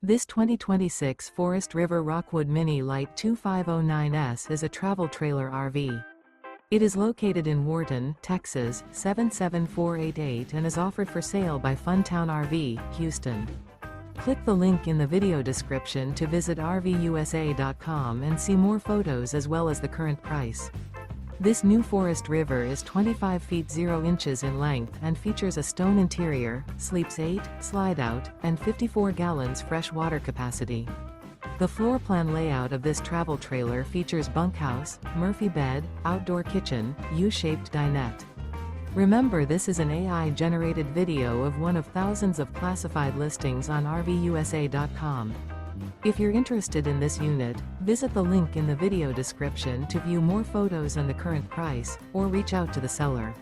This 2026 Forest River Rockwood Mini Lite 2509S is a travel trailer RV. It is located in Wharton, Texas, 77488 and is offered for sale by Funtown RV, Houston. Click the link in the video description to visit RVUSA.com and see more photos as well as the current price. This new Forest River is 25 feet 0 inches in length and features a stone interior, sleeps 8, slide-out, and 54 gallons fresh water capacity. The floor plan layout of this travel trailer features bunkhouse, Murphy bed, outdoor kitchen, U-shaped dinette. Remember, this is an AI-generated video of one of thousands of classified listings on RVUSA.com. If you're interested in this unit, visit the link in the video description to view more photos and the current price, or reach out to the seller.